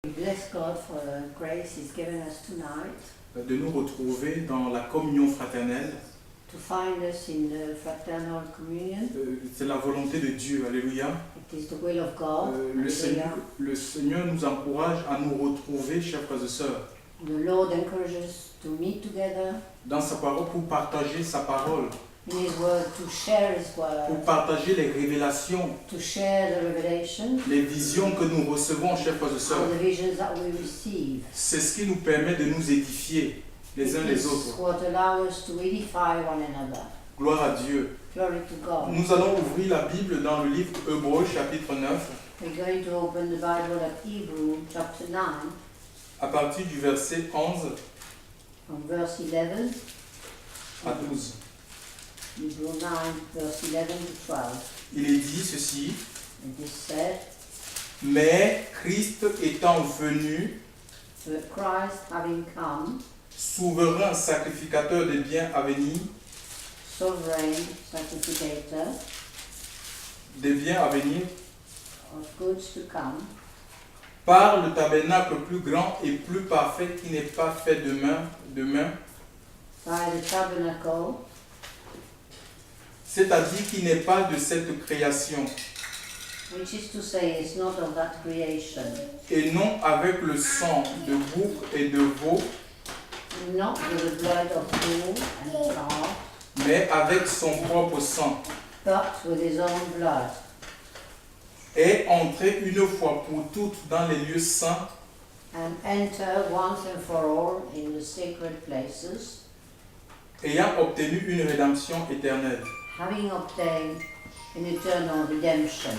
We bless God for the grace He's given us tonight de nous retrouver dans la communion fraternelle. to find us in the fraternal communion. C'est la volonté de Dieu, alléluia. It is the will of God. Hallelujah. Le Seigneur nous encourage à nous retrouver, chers frères et sœurs, The Lord encourages us to meet together dans sa parole pour partager sa parole, in His Word, to share His pour Word, partager les révélations, to share the revelation les visions que nous recevons, chers frères et sœurs. and the visions that we receive. C'est ce qui nous permet de nous édifier les uns les It is autres. what allows us to edify one another. Gloire à Dieu. Glory to God. Nous allons ouvrir la Bible dans le livre Hébreux, chapitre 9, We're going to open the Bible at Hebrew chapter 9 à partir du verset 11 from verse 11. à 12. Hebrew 9 verse 11 to 12. Il est dit ceci: It is said, mais Christ étant venu, that Christ having come, souverain sacrificateur des biens à venir, sovereign sacrificator des biens à venir, of goods to come, par le tabernacle plus grand et plus parfait qui n'est pas fait de main, by the tabernacle, c'est-à-dire qui n'est pas de cette création, which is to say, is not of that creation, et non avec le sang de bouc et de veau, not with the blood of bull and calf, mais avec son propre sang, but with his own blood, est entré une fois pour toutes dans les lieux saints, and enter once and for all in the sacred places, ayant obtenu une rédemption éternelle. having obtained an eternal redemption.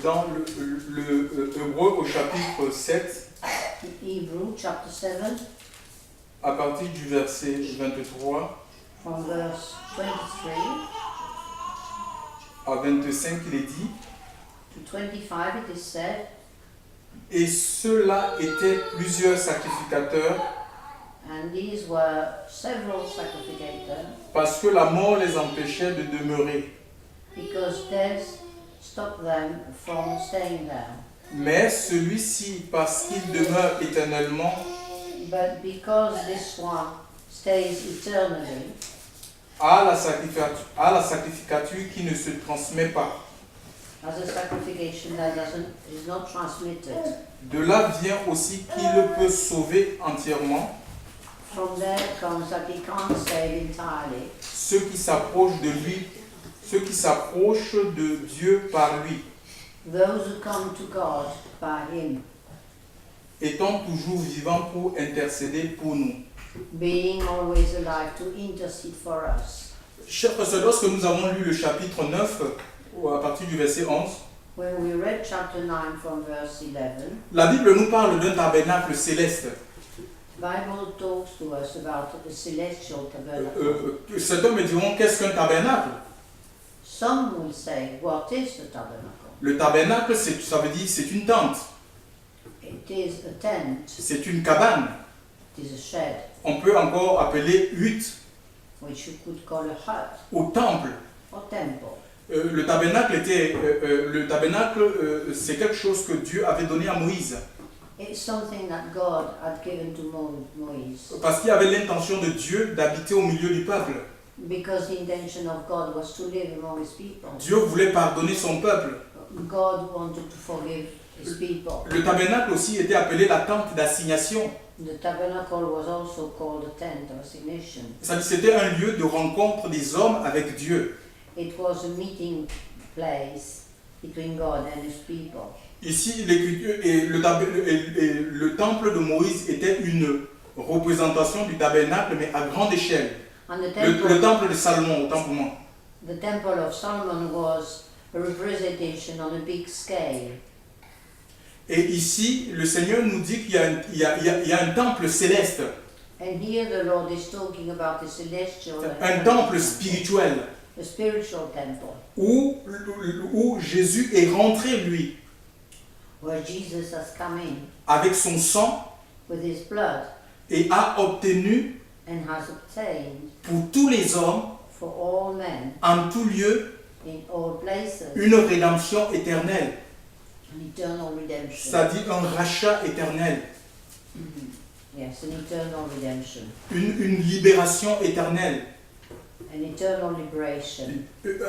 Dans le Hébreux au chapitre 7, Hebrew chapter 7, à partir du verset 23 from verse 23 à 25, il est dit: to 25, it is said, et ceux-là étaient plusieurs sacrificateurs, and these were several sacrificators, parce que la mort les empêchait de demeurer. because death stopped them from staying there. Mais celui-ci, parce qu'il demeure éternellement, But because this one stays eternally, a la sacrificature qui ne se transmet pas. as a sacrification that is not transmitted. De là vient aussi qu'il peut sauver entièrement From there comes that he can't save entirely ceux qui s'approchent de lui, ceux qui s'approchent de Dieu par lui, those who come to God by him, étant toujours vivants pour intercéder pour nous. being always alive to intercede for us. Chers frères, lorsque nous avons lu le chapitre 9, à partir du verset 11, When we read chapter 9 from verse 11, la Bible nous parle d'un tabernacle céleste. Bible talks to us about the celestial tabernacle. Certains me diront, qu'est-ce qu'un tabernacle? Some will say, what is the tabernacle? Le tabernacle, ça veut dire c'est une tente, It is a tent, c'est une cabane. it is a shed, On peut encore appeler hutte which you could call a hut ou temple. or temple. Le tabernacle, c'est quelque chose que Dieu avait donné à Moïse. It's something that God had given to Moïse, Parce qu'il y avait l'intention de Dieu d'habiter au milieu du peuple. because the intention of God was to live among his people. Dieu voulait pardonner son peuple. God wanted to forgive his people. Le tabernacle aussi était appelé la tente d'assignation. The tabernacle was also called a tent of assignation. C'était un lieu de rencontre des hommes avec Dieu. It was a meeting place between God and his people. Ici, l'Écriture et le temple de Moïse était une représentation du tabernacle, mais à grande échelle. And the Le temple de Salomon, autant pour moi. the temple of Solomon was a representation on a big scale. Et ici, le Seigneur nous dit qu'il y a un temple céleste, And here the Lord is talking about the celestial un temple spirituel, a spiritual temple, où Jésus est rentré, lui, where Jesus has come in avec son sang, with his blood et a obtenu and has obtained pour tous les hommes, for all men, en tout lieu, in all places. une rédemption éternelle, An eternal redemption. c'est-à-dire un rachat éternel, Yes, an eternal redemption. une libération éternelle, An eternal liberation.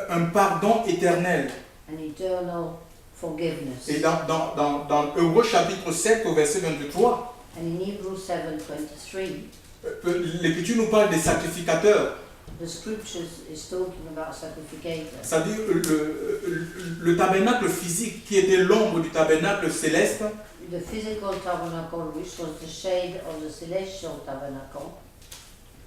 un pardon éternel. An eternal forgiveness. Et dans Hébreux chapitre 7 au verset 23, And in Hebrews 7:23, l'Écriture nous parle des sacrificateurs, the scriptures is talking about sacrificators. c'est-à-dire le tabernacle physique qui était l'ombre du tabernacle céleste The physical tabernacle, which was the shade of the celestial tabernacle,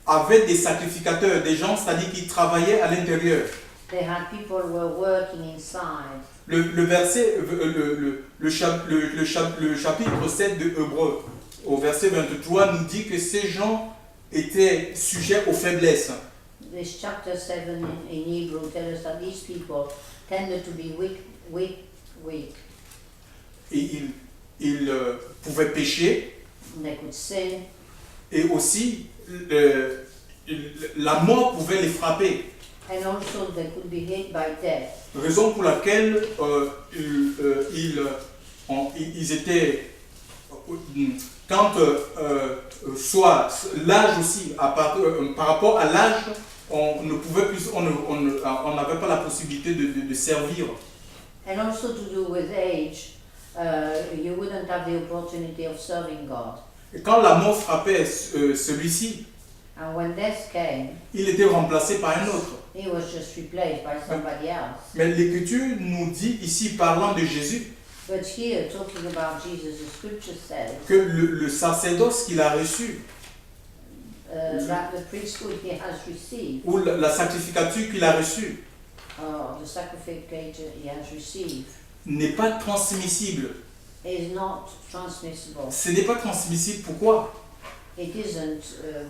avait des sacrificateurs, des gens, c'est-à-dire qui travaillaient à l'intérieur. they had people who were working inside. Le verset, le chapitre 7 de Hébreux, au verset 23, nous dit que ces gens étaient sujets aux faiblesses. This chapter 7 in Hebrew tells us that these people tended to be weak. Et ils pouvaient pécher, And they could sin, et aussi la mort pouvait les frapper. and also they could be hit by death. Raison pour laquelle ils étaient, quand soit l'âge aussi, par rapport à l'âge, on ne pouvait plus, on n'avait pas la possibilité de servir. And also to do with age, you wouldn't have the opportunity of serving God. Et quand la mort frappait celui-ci, And when death came, il était remplacé par un autre. he was just replaced by somebody else. Mais l'Écriture nous dit ici, parlant de Jésus, But here, talking about Jesus, the scripture says que le sacerdoce qu'il a reçu, that the priesthood he has received, ou la sacrificature qu'il a reçue, the sacrificator he has received, n'est pas transmissible. is not transmissible. Ce n'est pas transmissible, pourquoi? It isn't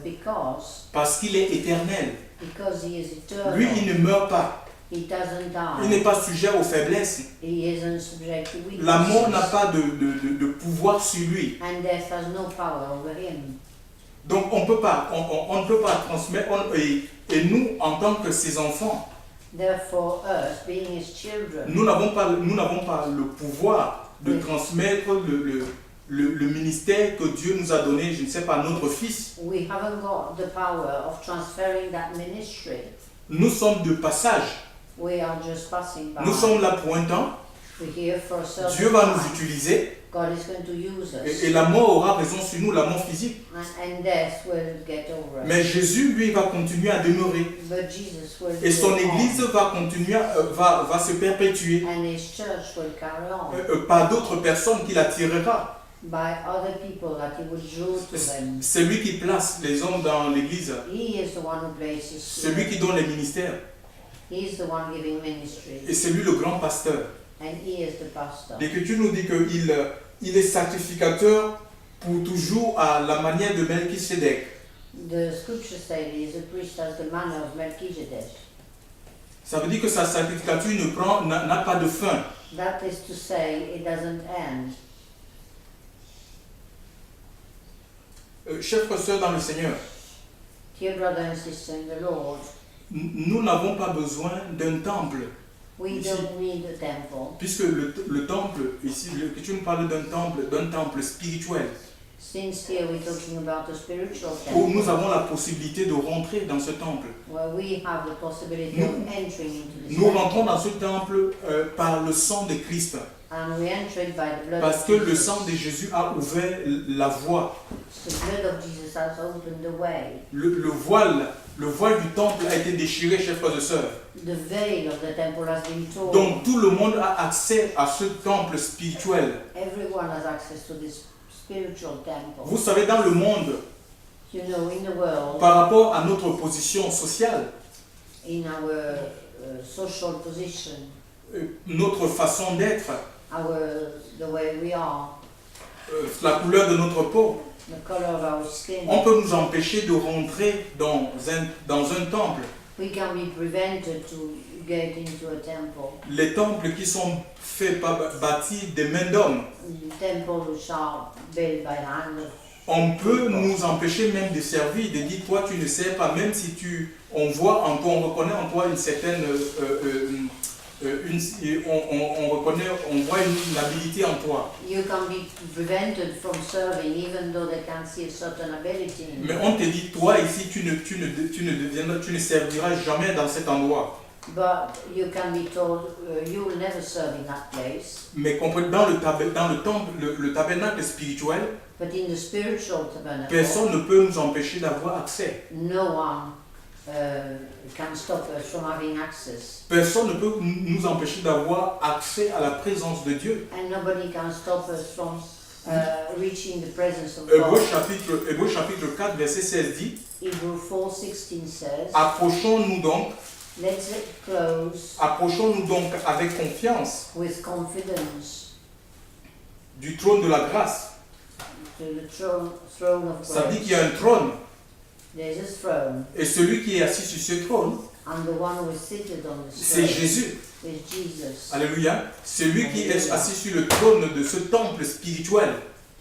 because Parce qu'il est éternel. he is eternal. Lui, il ne meurt pas. He doesn't Il die. n'est pas sujet aux faiblesses. He isn't subject to weakness. La mort n'a pas de pouvoir sur lui. And death has no power over him. Donc on ne peut pas transmettre. Et nous, en tant que ses enfants, Therefore, us, being his children, nous n'avons pas le pouvoir de Oui. transmettre le ministère que Dieu nous a donné, je ne sais pas, à notre fils. we haven't got the power of transferring that ministry. Nous sommes de passage. We are just passing by. Nous sommes là pour un temps. We're here for a certain Dieu va nous time. utiliser. God is going to use us. Et la mort aura raison sur nous, la mort physique. And death will get over us. Mais Jésus, lui, va continuer à demeurer. But Jesus will Et son go église on. va continuer, va se perpétuer And his church will carry on par d'autres personnes qu'il attirera. by other people that he would draw to them. C'est lui qui place les hommes dans l'église. He is the one who places. C'est lui qui donne les ministères. He is the one giving ministry. Et c'est lui le grand pasteur. And he is the pastor. L'Écriture nous dit qu'il est sacrificateur pour toujours à la manière de Melchisédek. The scripture says he is a priest as the manner of Melchizedek. Ça veut dire que sa sacrificature n'a pas de fin. That is to say, it doesn't end. Chers frères et sœurs dans le Seigneur, Dear brother and sister in the Lord, nous n'avons pas besoin d'un temple. we Ici. don't need a temple. Puisque le temple, ici, l'Écriture nous parle d'un temple spirituel, Since here we're talking about a spiritual où temple, nous avons la possibilité de rentrer dans ce temple. where we have the possibility Nous- of entering into this Nous temple. rentrons dans ce temple par le sang de Christ, And we enter it by the blood parce of que le Jesus. sang de Jésus a ouvert la voie. The blood of Jesus has opened the way. Le voile du temple a été déchiré, chers frères et sœurs. The veil of the temple has been torn. Donc tout le monde a accès à ce temple spirituel. Everyone has access to this spiritual temple. Vous savez, dans le monde, You know, in the world, par rapport à notre position sociale, in our social position, notre façon d'être, the way we are, la couleur de notre peau, the color of our skin, on peut nous empêcher de rentrer dans un temple. we can be prevented to get into a temple. Les temples qui sont faits, bâtis des mains d'hommes, Temples which are built by hand On peut nous empêcher même de servir, de dire toi tu ne sers pas, même si on voit en toi, on reconnaît en toi une certaine, on voit une habilité en toi. You can be prevented from serving even though they can see a certain ability in Mais you. on te dit toi ici tu ne serviras jamais dans cet endroit. But you can be told you will never serve in that place. Mais comprenez, dans le temple, le tabernacle spirituel, But in the spiritual tabernacle, personne ne peut nous empêcher d'avoir accès. no one can stop us from having access. Personne ne peut nous empêcher d'avoir accès à la présence de Dieu. And nobody can stop us from reaching the presence of Hébreux God. chapitre 4, verset 16 dit, Hebrews 4:16 says, approchons-nous donc let's get close avec confiance with confidence du trône de la grâce. to the throne of Ça dit qu'il y grace. a un trône, There's a throne, et celui qui est assis sur ce trône, and the one who is seated on the c'est throne Jésus. is Jesus. Alléluia. Celui qui est assis sur le trône de ce temple spirituel.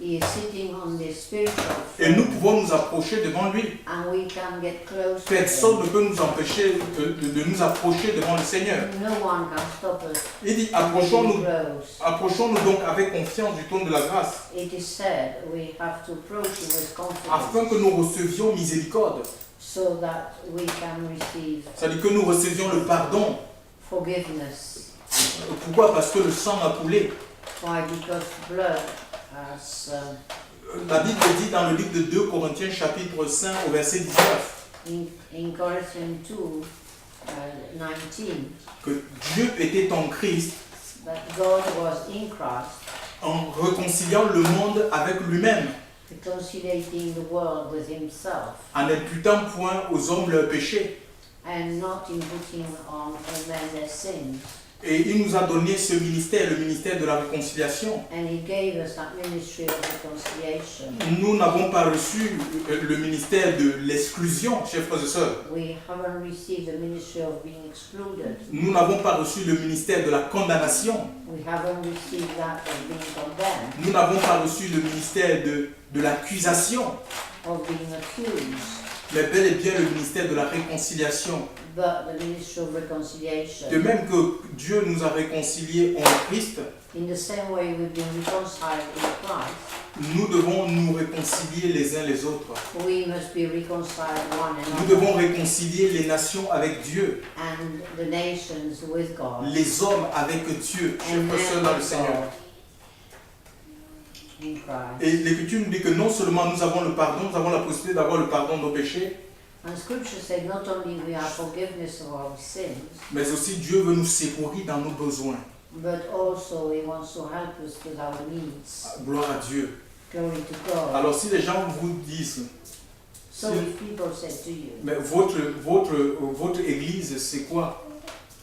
He is sitting on the spiritual Et nous throne, pouvons nous approcher devant lui. and we can get close to Personne him. ne peut nous empêcher de nous approcher devant le Seigneur. No one can stop us Il dit, from getting close. approchons-nous donc avec confiance du trône de la grâce, It is said we have to approach him with afin confidence que nous recevions miséricorde. so that we can receive C'est-à-dire que nous recevions le pardon. forgiveness. Pourquoi? Parce que le sang a coulé. Why? Because blood has, La Bible dit dans le livre de 2 Corinthiens chapitre 5 au verset 19 in Corinthians 2, 19, que Dieu était en Christ that God was in Christ, en réconciliant le monde avec lui-même, reconciliating the world with himself, en n'imputant point aux hommes leurs péchés. and not imputing on men their sins. Et il nous a donné ce ministère, le ministère de la réconciliation. And he gave us that ministry of reconciliation. Nous n'avons pas reçu le ministère de l'exclusion, chers frères et sœurs. We haven't received the ministry of being excluded. Nous n'avons pas reçu le ministère de la condamnation. We haven't received that of being condemned, Nous n'avons pas reçu le ministère de l'accusation, of being accused, mais bel et bien le ministère de la réconciliation. but the ministry of reconciliation. De même que Dieu nous a réconciliés en Christ, In the same way we've been reconciled in Christ, nous devons nous réconcilier les uns les autres. we must be reconciled one Nous another devons réconcilier les nations avec Dieu, and the nations with God, les hommes avec Dieu, chers and frères et sœurs men dans le with Seigneur. God in Christ. Et l'Écriture nous dit que non seulement nous avons le pardon, nous avons la possibilité d'avoir le pardon de nos péchés, And Scripture said not only we have forgiveness of our sins, mais aussi Dieu veut nous secourir dans nos besoins. but also He wants to help us with our needs. Gloire à Dieu. Glory to God. Alors si les gens vous disent, So if people said to you, mais votre église c'est quoi?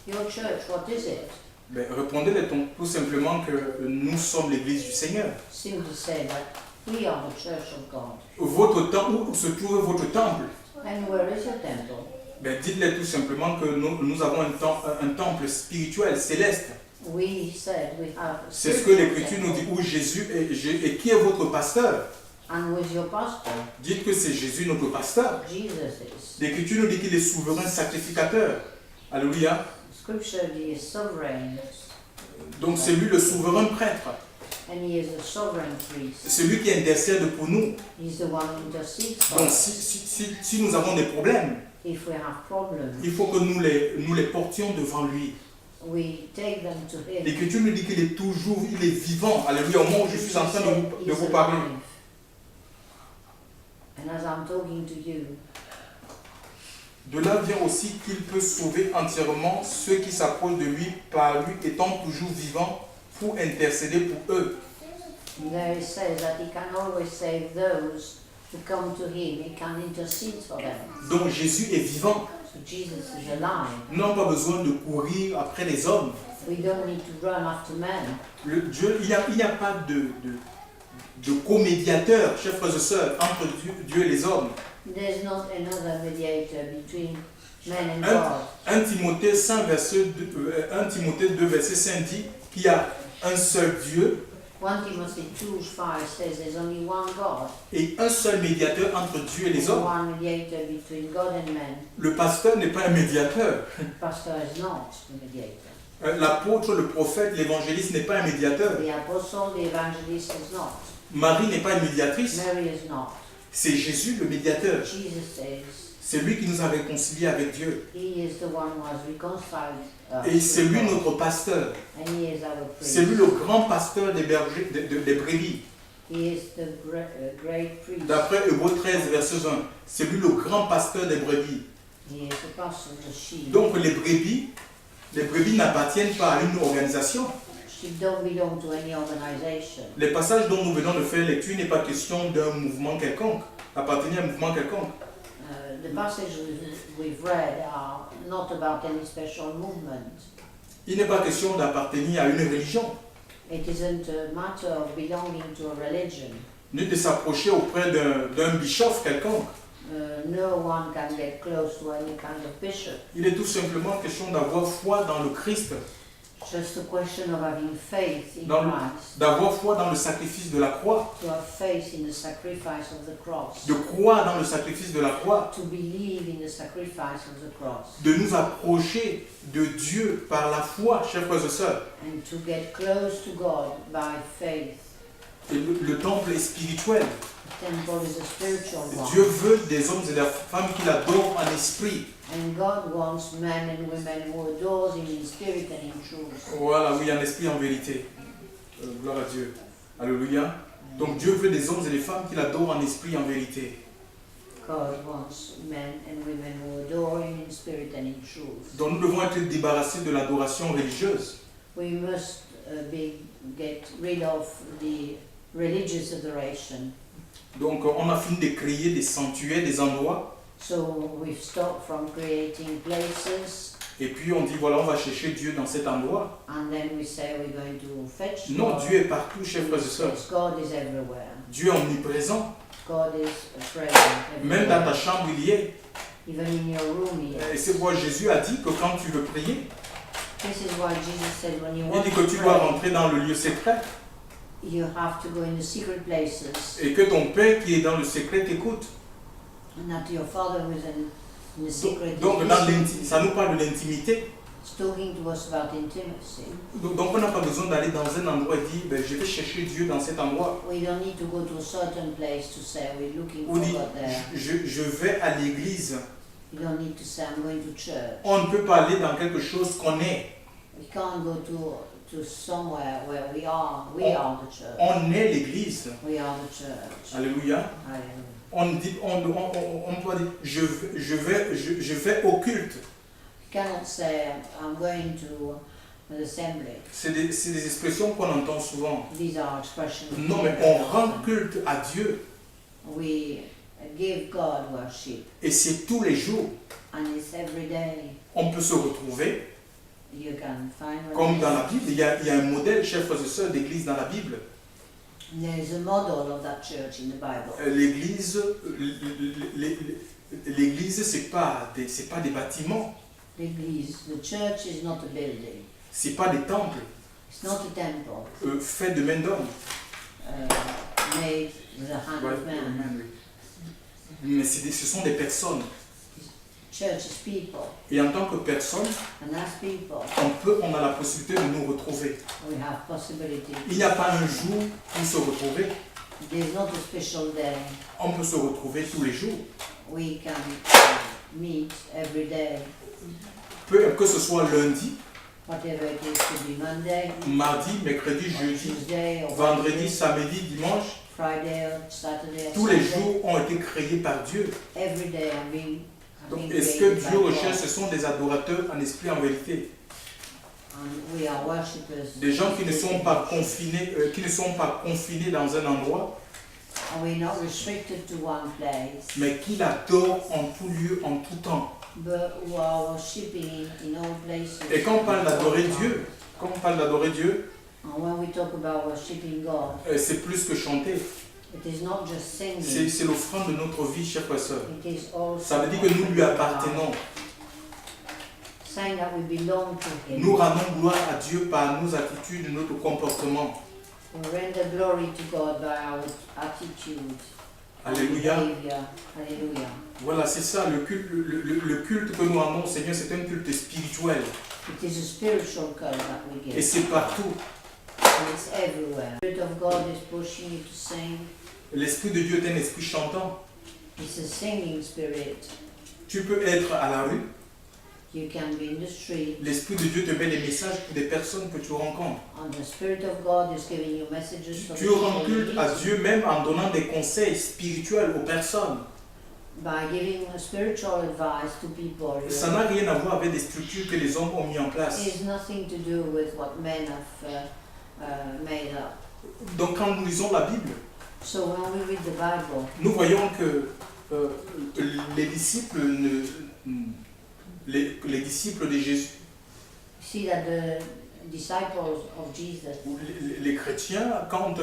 your church, what is it? Ben, répondez-les tout simplement que nous sommes l'église du Seigneur. Seem to say that we are the church of God. Votre temple, où se trouve votre temple? And where is your temple? Ben, dites-les tout simplement que nous avons un temple spirituel, céleste. We said we have a C'est ce que spiritual l'Écriture nous dit, temple. où Jésus est, et qui est votre pasteur? And with your pastor, Dites que c'est Jésus notre pasteur. Jesus is. L'Écriture nous dit qu'il est souverain sacrificateur. Alléluia. Scripture, He is sovereign, Donc c'est lui le souverain prêtre. and He is the sovereign priest. C'est lui qui intercède pour nous. He's the one who intercedes for Donc us. si nous avons des problèmes, If we have problems, il faut que nous les portions devant lui. we take them to Him. L'Écriture nous dit qu'il est toujours, il est vivant. Alléluia. Au moment où je suis en train de vous parler. And as I'm talking to you, De là vient aussi qu'il peut sauver entièrement ceux qui s'approchent de lui par lui étant toujours vivant pour intercéder pour eux. there it says that He can always save those who come to Him. He can intercede for them. Donc Jésus est vivant. So Jesus is alive. Nous n'avons pas besoin de courir après les hommes. We don't need to run after men. Il n'y a pas de co-médiateur, chers frères et sœurs, entre Dieu et les hommes. There's not another mediator between men and God. 1 Timothée 2, verset 5 dit qu'il y a un seul Dieu 1 Timothy 2:5 says there's only one God, et un seul médiateur entre Dieu et les and hommes. one mediator between God and man. Le pasteur n'est pas un médiateur. Pastor is not the mediator. L'apôtre, le prophète, l'évangéliste n'est pas un médiateur. The apostle, the evangelist is not. Marie n'est pas une médiatrice. Mary is not. C'est Jésus le médiateur. Jesus says C'est lui qui nous a réconciliés avec Dieu. he is the one who has reconciled us. Et c'est with lui God, notre pasteur. and he is our priest. C'est lui le grand pasteur des bergers, des brebis. He is the great priest. D'après Hébreux 13, verset 1. C'est lui le grand pasteur des brebis. He is the pastor of the sheep. Donc les brebis n'appartiennent pas à une organisation. Sheep don't belong to any organization. Les passages dont nous venons de faire lecture n'est pas question d'un mouvement quelconque, appartenir à un mouvement quelconque. The passages we've read are not about any special movement. Il n'est pas question d'appartenir à une religion, It isn't a matter of belonging to a religion. ni de s'approcher auprès d'un bishop quelconque. No one can get close to any kind of bishop. Il est tout simplement question d'avoir foi dans le Christ, Just a question of having faith in Dans le- Christ. d'avoir foi dans le sacrifice de la croix, To have faith in the sacrifice of the cross. de croire dans le sacrifice de la croix, To believe in the sacrifice of the cross. de nous approcher de Dieu par la foi, chers frères et sœurs. And to get close to God by faith. Et le temple est spirituel. The temple is a spiritual one. Dieu veut des hommes et des femmes qui l'adorent en esprit. And God wants men and women who adore Him in spirit and in truth. Voilà, oui, en esprit, en vérité. Gloire à Dieu. Alléluia. Donc Dieu veut des hommes et des femmes qui l'adorent en esprit, en vérité. God wants men and women who adore Him in spirit and in truth. Donc nous devons être débarrassés de l'adoration religieuse. We must get rid of the religious adoration. Donc on a fini de créer des sanctuaires, des endroits. So we've stopped from creating places, Et puis on dit, voilà, on va chercher Dieu dans cet endroit. and then we say we're going to fetch Non, God. Dieu est partout, chers frères et sœurs. Yes, God is everywhere. Dieu est omniprésent. God is present Même dans ta everywhere. chambre, il y est. Even in your room, Et here. c'est pourquoi Jésus a dit que quand tu veux prier, This is why Jesus said when you il want dit to que tu dois pray, rentrer dans le lieu secret. you have to go in the secret places, Et que ton Père qui est dans le secret t'écoute. and that your Father who is in the secret Donc is dans listening. ça nous parle de l'intimité. It's talking to us about intimacy. Donc on n'a pas besoin d'aller dans un endroit et dire, ben, je vais chercher Dieu dans cet endroit. We don't need to go to a certain place to say we're looking Ou for dire, God there. je vais à l'église. You don't need to say I'm going to church. On ne peut pas aller dans quelque chose qu'on est. We can't go to somewhere where we are. We are the church. On est l'église. We are the church. Alléluia. Hallelujah. On dit, on peut dire, je vais au culte. You cannot say I'm going to an assembly. C'est des expressions qu'on entend souvent. These are expressions. we Non, mais hear on very rend often. culte à Dieu. We give God worship, Et c'est tous les jours. and it's every day. On peut se retrouver. You can find one. Comme dans la Bible, il y a un modèle, chers frères et sœurs, d'église dans la Bible. There is a model of that church in the Bible. L'église, c'est pas des bâtiments, L'église, the church is not a building. c'est pas des temples It's not a temple faits de main d'homme. made with a hand of man. Mais ce sont des personnes. Church is people, Et en tant que personne, and as people, on a la possibilité de nous retrouver. we have possibility. Il n'y a pas un jour pour se retrouver. There's not a special day. On peut se retrouver tous les jours. We can meet every day, Que ce soit lundi, whatever it is, could be Monday, mardi, mercredi, or jeudi, Tuesday, or vendredi, Wednesday, samedi, dimanche. Friday, or Saturday, or Tous les Sunday. jours ont été créés par Dieu. Every day have been Donc, been est-ce que created by Dieu God. recherche, ce sont des adorateurs en esprit, en vérité? And we are worshippers. Des gens qui ne sont pas confinés dans un endroit, And we're not restricted to one place, mais qui l'adorent en tout lieu, en tout temps. but who are worshipping in all places. Et quand on parle d'adorer all the time. Dieu, And when we talk about worshipping God, c'est plus que chanter. it is not just singing. C'est l'offrande de notre vie, chers frères et sœurs. It is also Ça veut dire que nous lui appartenons. saying that we belong to Him. Nous rendons gloire à Dieu par nos attitudes, notre comportement. We render glory to God by our attitude, Alléluia. behavior. Hallelujah. Voilà, c'est ça, le culte que nous rendons au Seigneur, c'est un culte spirituel. It is a spiritual code that we Et give, c'est partout. and it's everywhere. The Spirit of God is pushing you to sing. L'Esprit de Dieu est un esprit chantant. It's a singing spirit. Tu peux être à la rue, You can be in the street, l'Esprit de Dieu te met des messages pour des personnes que tu rencontres. and the Spirit of God is giving you messages for the Tu rends people culte you à meet. Dieu même en donnant des conseils spirituels aux personnes. By giving a spiritual advice to people. Ça n'a rien à voir avec des structures que les hommes ont mis en place. It has nothing to do with what men have made up. Donc quand nous lisons la Bible, So when we read the Bible, nous voyons que les disciples les disciples de Jésus, we see that the disciples of Jesus, ou les chrétiens, quand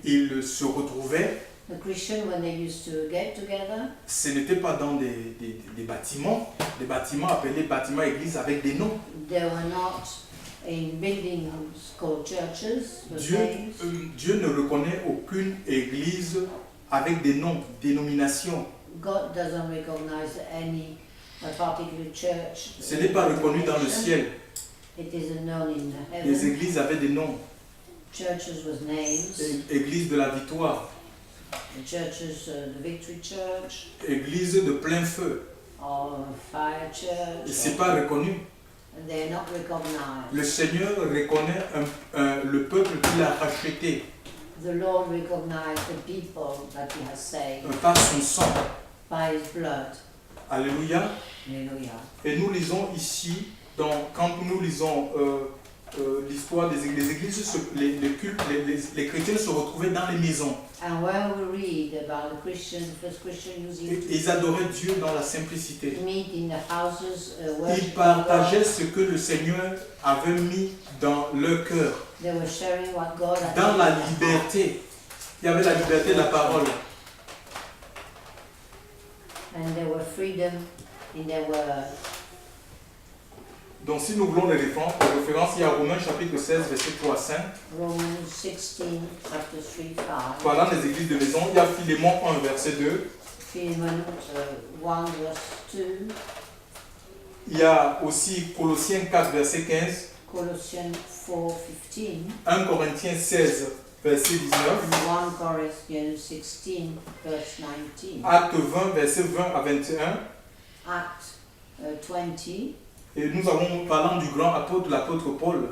ils se retrouvaient, the Christian, when they used to get together, ce n'était pas dans des bâtiments appelés bâtiments églises avec des noms. they were not in buildings called churches, with names. Dieu ne reconnaît aucune église avec des noms, dénominations. God doesn't recognize any particular church. Ce n'est pas reconnu dans le ciel. It isn't known in Les heaven. églises avaient des noms. Churches with names. Église de la victoire, The churches, the Victory Church, église de plein feu. or Fire Church. Ce n'est pas reconnu. They're not recognized. Le Seigneur reconnaît le peuple qu'il a racheté The Lord recognized the people that He has saved par son sang. by His blood. Alléluia. Hallelujah. Et nous lisons ici, quand nous lisons l'histoire des églises, les cultes, les chrétiens se retrouvaient dans les maisons. And when we read about the Christians, the first Christian Et using ils adoraient Dieu dans la simplicité. to meet in the houses, Ils worshiping partageaient God. ce que le Seigneur avait mis dans leur cœur, They were sharing what God had dans given la them. liberté. Il y avait la liberté de la parole. And there were freedom in their word. Donc si nous voulons les références, il y a Romains chapitre 16, verset 3 à 5. Romans 16, chapter 3, 5. Parlant des églises de maison, il y a Philémon 1, verset 2. Philemon 1, verse 2. Il y a aussi Colossiens 4, verset 15. Colossians 4, 15. 1 Corinthiens 16, verset 19. And 1 Corinthians 16, verse 19. Acte 20, verset 20 à 21. Acts 20. Et nous avons parlant du grand apôtre, l'apôtre Paul.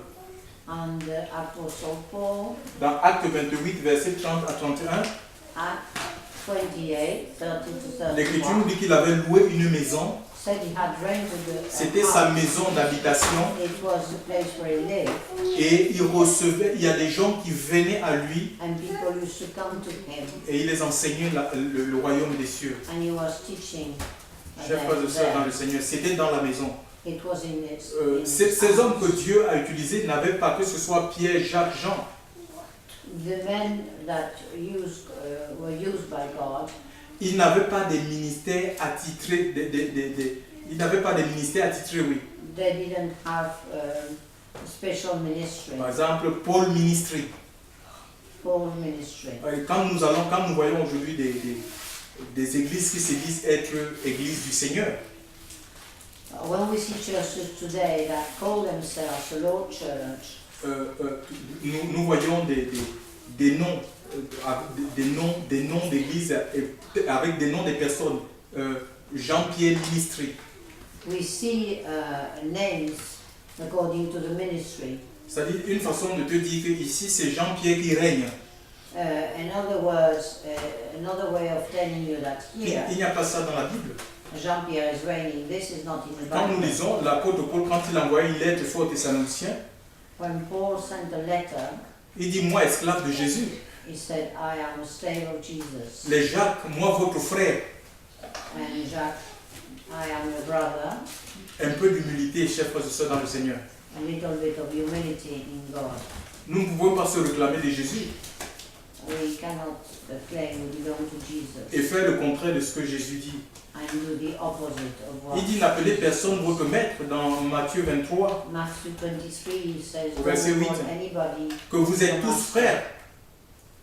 And Apostle Paul, Dans Acte 28, verset 30 à 31. Acts 28, 30 to L'Écriture nous 31, dit qu'il avait loué une maison. said he had rented C'était a sa house. maison d'habitation. It was the place where he lived, Et il recevait, il y a des gens qui venaient à lui and people used to come to him, et il les enseignait le royaume des cieux. and he was teaching Chers frères et them sœurs dans there. le Seigneur, c'était dans la maison. It was in his, Ces hommes que Dieu a utilisés n'avaient pas que ce soit Pierre, Jacques, Jean. The men that were used by God, Ils n'avaient pas des ministères attitrés, ils n'avaient pas des ministères attitrés, oui. they didn't have special ministry, Par exemple, Paul Ministry. Paul ministry. Et quand nous voyons aujourd'hui des églises qui se disent être églises du Seigneur, When we see churches today that call themselves the Lord Church, nous voyons des noms, des noms d'églises avec des noms des personnes. Jean-Pierre Ministry. we see names according to the ministry. C'est-à-dire une façon de te dire que ici c'est Jean-Pierre qui règne. In other words, another way of telling you that here Il n'y a pas ça dans la Bible. Jean-Pierre is reigning. This is not in the Quand nous Bible. lisons l'apôtre Paul, quand il envoie une lettre aux Thessaloniciens, When Paul sent a letter, il dit moi esclave de Jésus. he said, "I am a slave of Jesus." Les Jacques, moi votre frère. And Jacques, "I am your brother." Un peu d'humilité, chers frères et sœurs dans le Seigneur. A little bit of humility in God. Nous ne pouvons pas se réclamer de Jésus. we cannot claim we belong to Jesus et faire le contraire de ce que Jésus dit. and do the opposite of what Il dit n'appelez personne votre maître dans Matthieu 23, Matthew 23 says, Au verset don't 8, call anybody que vous êtes tous frères.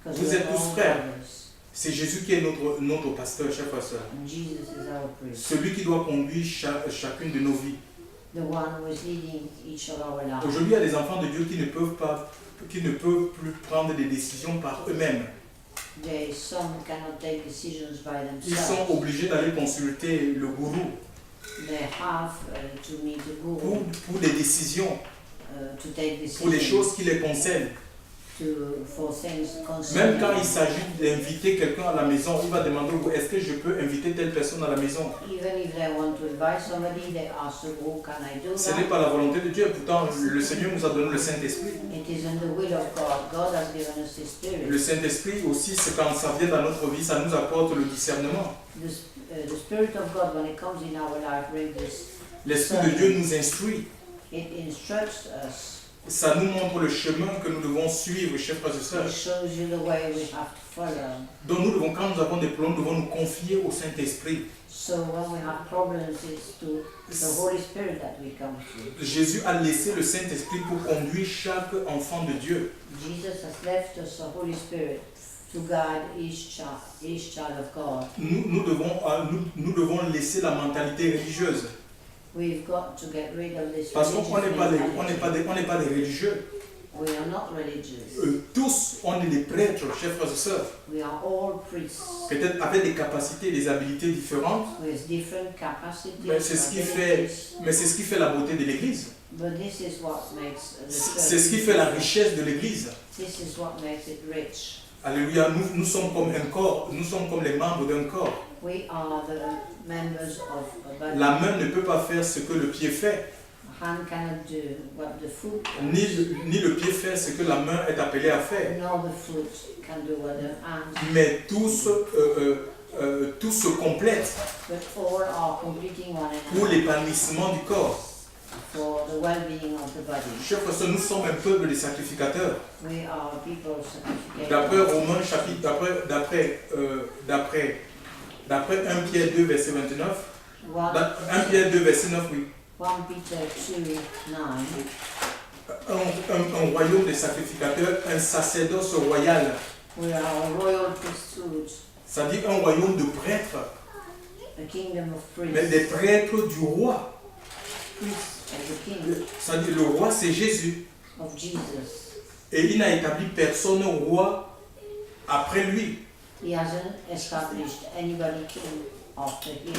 because Vous we're êtes tous all frères. brothers. C'est Jésus qui est notre pasteur, chers frères et sœurs. And Jesus is our priest, Celui qui doit conduire chacune de nos vies. the one who is leading each of our lives. Aujourd'hui, il y a des enfants de Dieu qui ne peuvent plus prendre des décisions par eux-mêmes. Some cannot take decisions by Ils sont themselves. obligés d'aller consulter le gourou They have to meet a guru pour des décisions, to take pour des decisions choses qui les concernent. for things Même concerning quand il them. s'agit d'inviter quelqu'un à la maison, il va demander est-ce que je peux inviter telle personne à la maison. Even if they want to invite somebody, they ask the guru, can I do Ce n'est that? pas la volonté de Dieu, pourtant le Seigneur nous a donné le Saint-Esprit. It is in the will of God. God has given us His Le Spirit. Saint-Esprit aussi, c'est quand ça vient dans notre vie, ça nous apporte le discernement. The Spirit of God, when it comes in our life, brings this. L'Esprit de Dieu nous instruit. It instructs us. Ça nous montre le chemin que nous devons suivre, chers frères et It sœurs. shows you the way we have to follow. Donc quand nous avons des problèmes, nous devons nous confier au Saint-Esprit. So when we have problems, it's to the Holy Spirit that we come to. Jésus a laissé le Saint-Esprit pour conduire chaque enfant de Dieu. Jesus has left us the Holy Spirit to guide each child of God. Nous devons laisser la mentalité religieuse. We've got to get rid of this Parce qu'on religious n'est pas des religieux. We are not religious. Tous, on est des prêtres, chers frères et sœurs. We are all priests Peut-être avec des capacités, des habilités différentes. with different capacities, Mais c'est ce qui fait, abilities. la beauté de l'Église. But this is what makes the C'est ce qui church. fait la richesse de l'Église. This is what makes it rich. Alléluia. Nous sommes comme un corps. Nous sommes comme les membres d'un corps. We are the members of a body. La main ne peut pas faire ce que le pied fait. A hand cannot do what the foot Ni does. le pied fait ce que la main est appelée à faire. Nor the foot can do what the hand. Mais tous se complètent But all are completing one pour another l'épanouissement du corps. for the well-being of the body. Chers frères et sœurs, nous sommes un peuple de sacrificateurs. We are people sanctified. D'après Romains chapitre, d'après 1 Pierre 2 verset 29, 1 Pierre 2 verset 9, oui. 1 Peter 2:9. Un royaume de sacrificateurs, un sacerdoce royal. We are a royal priesthood, Ça dit un royaume de prêtres, a kingdom of mais des priests. prêtres du roi. Priests of the king Ça dit le roi c'est Jésus. of Jesus. Et il n'a établi personne roi après lui. He hasn't established anybody king after him.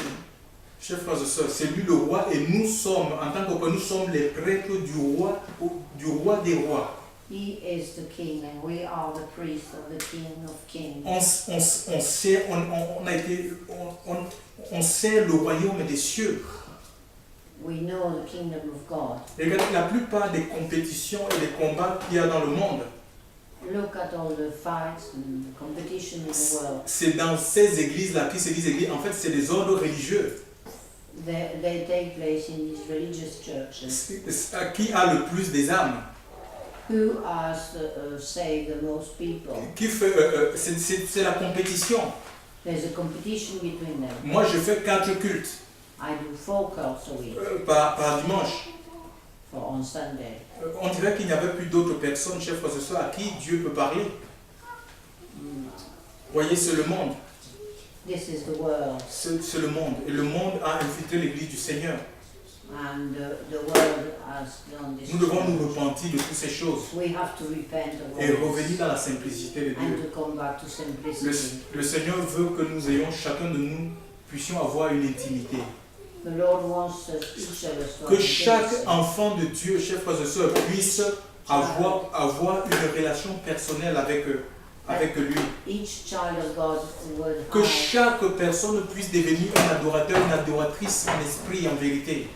Chers frères et sœurs, c'est lui le roi et nous sommes, en tant que nous sommes les prêtres du roi des rois. He is the king and we are the priests of the king of kings. On sait le royaume des cieux. We know the kingdom of God. Regardez la plupart des compétitions et des combats qu'il y a dans le monde. Look at all the fights and the competition in the world. C'est dans ces églises-là, qui se disent églises, en fait c'est des ordres religieux. They take place in these religious churches. Qui a le plus des âmes? Who has saved the most people? C'est la compétition. There's a competition between them. Moi je fais 4 cultes I do 4 cults a week par dimanche. on Sunday. On dirait qu'il n'y avait plus d'autres personnes, chers frères et sœurs, à qui Dieu peut parler. Voyez, c'est le monde. This is the world, C'est le monde. Et le monde a infiltré l'église du Seigneur. and the world has done this. Nous devons nous repentir de toutes ces choses We have to repent of et all revenir this dans la simplicité de and Dieu. to come back to simplicity. Le Seigneur veut que nous ayons, chacun de nous, puissions avoir une intimité. The Lord wants us, each of us, to Que have chaque intimacy. enfant de Dieu, chers frères et sœurs, puisse avoir une relation personnelle avec lui. Each child of God would Que have chaque personne puisse devenir un adorateur, une adoratrice en esprit et en vérité.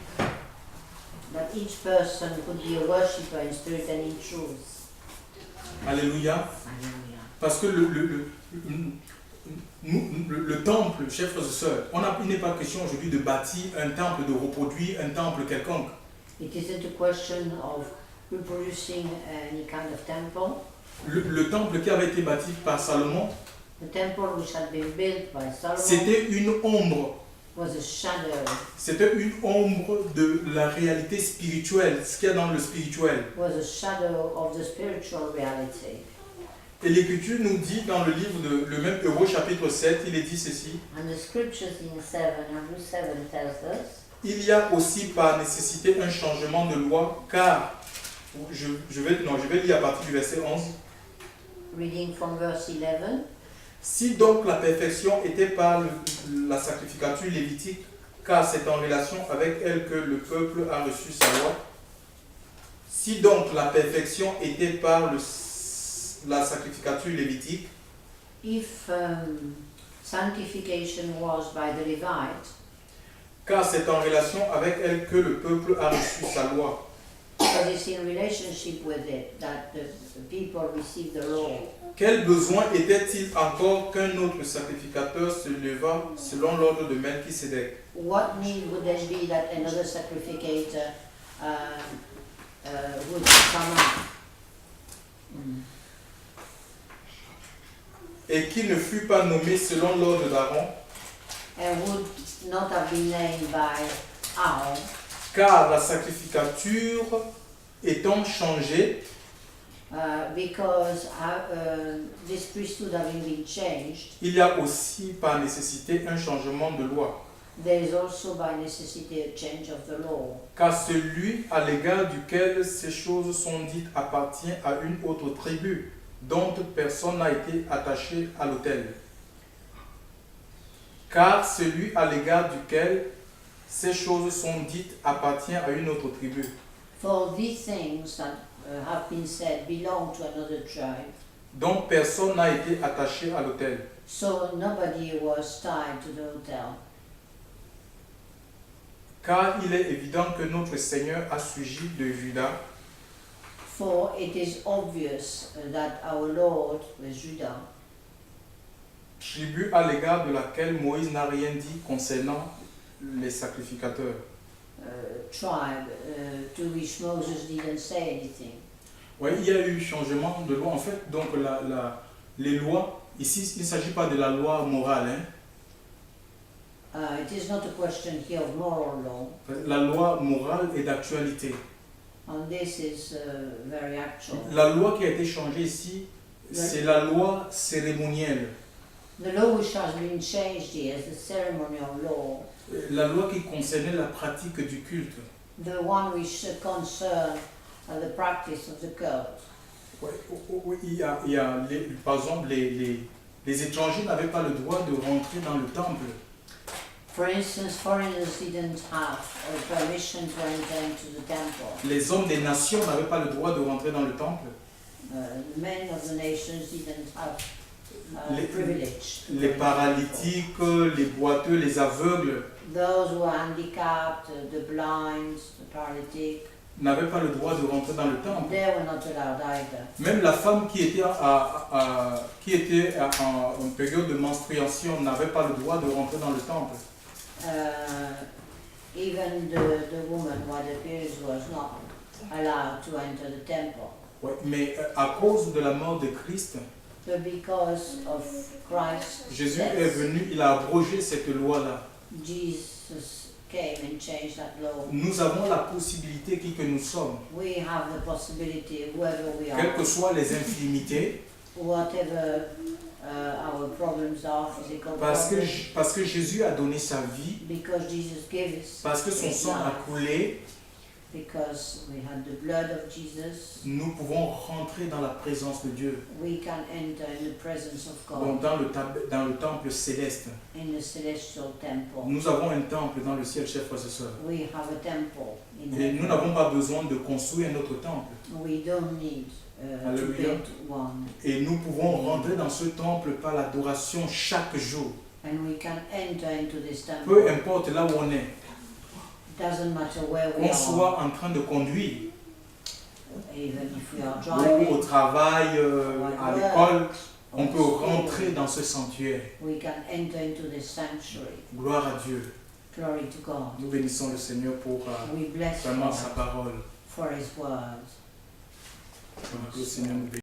that each person could be a worshipper in spirit and in truth. Alléluia. Hallelujah. Parce que le temple, chers frères et sœurs, il n'est pas question aujourd'hui de bâtir un temple, de reproduire un temple quelconque. It isn't a question of reproducing any kind of temple. le temple qui avait été bâti par Salomon, the temple which had been built by Solomon, c'était une ombre. was a shadow, C'était une ombre de la réalité spirituelle, ce qu'il y a dans le spirituel. was a shadow of the spiritual reality. Et l'Écriture nous dit dans le livre de le même Hébreux chapitre 7, il est dit ceci. And the scriptures in Hebrews 7 tells us, Il y a aussi par nécessité un changement de loi, car, je vais lire à partir du verset 11. reading from verse 11, Si donc la perfection était par la sacrificature lévitique, car c'est en relation avec elle que le peuple a reçu sa loi. Si donc la perfection était par la sacrificature lévitique, if sanctification was by the Levite, car c'est en relation avec elle que le peuple a reçu sa loi. because it's in relationship with it that the people receive the law. Quel besoin était-il encore qu'un autre sacrificateur se levât selon l'ordre de Melchisédek? What need would there be that another sacrificator would come up? Et qui ne fut pas nommé selon l'ordre d'Aaron, And would not have been named by Aaron, car la sacrificature étant changée, because this priesthood having been changed, il y a aussi par nécessité un changement de loi. there is also by necessity a change of the law. Car celui à l'égard duquel ces choses sont dites appartient à une autre tribu, dont personne n'a été attaché à l'autel. Car celui à l'égard duquel ces choses sont dites appartient à une autre tribu. For these things that have been said belong to another tribe, dont personne n'a été attaché à l'autel. so nobody was tied to the hotel. Car il est évident que notre Seigneur a suivi de Juda, For it is obvious that our Lord was Judah, tribu à l'égard de laquelle Moïse n'a rien dit concernant les sacrificateurs. tribe to which Moses didn't say anything. Oui, il y a eu changement de loi. En fait, donc les lois, ici, il ne s'agit pas de la loi morale. It is not a question here of moral law, La loi morale est d'actualité. and this is very actual. La loi qui a été changée ici, c'est la loi cérémonielle. The law which has been changed here is the ceremonial law, La loi qui concernait la pratique du culte. the one which concern the practice of the cult. Ouais, il y a par exemple, les étrangers n'avaient pas le droit de rentrer dans le temple. For instance, foreigners didn't have permission to enter into the temple. Les hommes des nations n'avaient pas le droit de rentrer dans le temple. The men of the nations didn't have Les- privilege. to Les enter. paralytiques, les boiteux, les aveugles Those who are handicapped, the blind, the paralytic, n'avaient pas le droit de rentrer dans le temple. they were not allowed either. Même la femme qui était en période de menstruation n'avait pas le droit de rentrer dans le temple. Even the woman who had the periods was not allowed to enter the temple. Ouais, mais à cause de la mort de Christ, But because of Christ's Jésus death, est venu, il a abrogé cette loi-là. Jesus came and changed that law. Nous avons la possibilité qui que nous sommes, We have the possibility, whoever we quelles que are, soient les infirmités, whatever our problems are, physical problems, parce que Jésus a donné sa vie, because Jesus gave us parce que son his sang a life, coulé, because we had the blood of Jesus, nous pouvons rentrer dans la présence de Dieu, we can enter in the presence of donc God dans le temple céleste. in the celestial temple. Nous avons un temple dans le ciel, chers frères et sœurs. We have a temple in Et nous heaven. n'avons pas besoin de construire un autre temple. We don't need to Hallelujah. build one. Et nous pouvons rentrer dans ce temple par l'adoration chaque jour. And we can enter into this Peu temple. importe là où on est, Doesn't matter where we qu'on are, soit en train de conduire, even if we are ou au driving, travail, à l'école, on peut rentrer dans ce sanctuaire. we can enter into this sanctuary. Gloire à Dieu. Glory to God. Nous bénissons le Seigneur pour We bless vraiment God sa parole. for His word. Que le Seigneur nous bénisse.